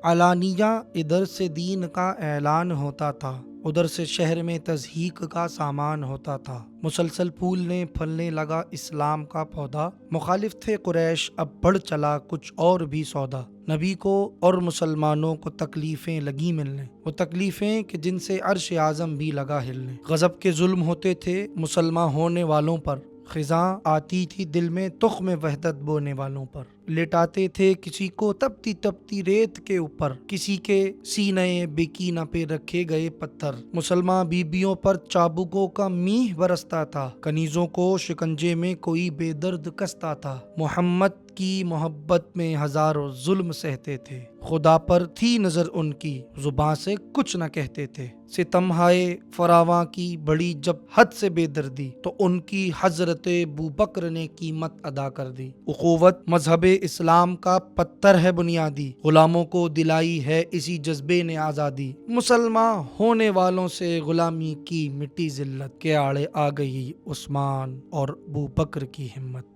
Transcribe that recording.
علانیہ ادھر سے دین کا اعلان ہوتا تھا، ادھر سے شہر میں تضحیق کا سامان ہوتا تھا۔ مسلسل پھولنے پھلنے لگا اسلام کا پودا، مخالف تھے قریش اب بڑھ چلا کچھ اور بھی سودا۔ نبی کو اور مسلمانوں کو تکلیفیں لگی ملنے، وہ تکلیفیں کہ جن سے عرش اعظم بھی لگا ہلنے۔ غضب کے ظلم ہوتے تھے مسلمان ہونے والوں پر، خزاں آتی تھی دل میں تخم وحدت بونے والوں پر۔ لٹاتے تھے کسی کو تپتی تپتی ریت کے اوپر، کسی کے سینے بیکینہ پہ رکھے گئے پتھر۔ مسلمان بیبیوں پر چابکوں کا میہ برستا تھا، کنیزوں کو شکنجے میں کوئی بے درد کستا تھا۔ محمد کی محبت میں ہزاروں ظلم سہتے تھے، خدا پر تھی نظر ان کی زباں سے کچھ نہ کہتے تھے۔ ستم ہائے فراواں کی بڑی جب حد سے بے دردی، تو ان کی حضرت ابوبکر نے قیمت ادا کر دی۔ اخوت مذہب اسلام کا پتھر ہے بنیادی، غلاموں کو دلائی ہے اسی جذبے نے آزادی۔ مسلمان ہونے والوں سے غلامی کی مٹی ذلت کے آڑے آ گئی عثمان اور ابوبکر کی ہمت۔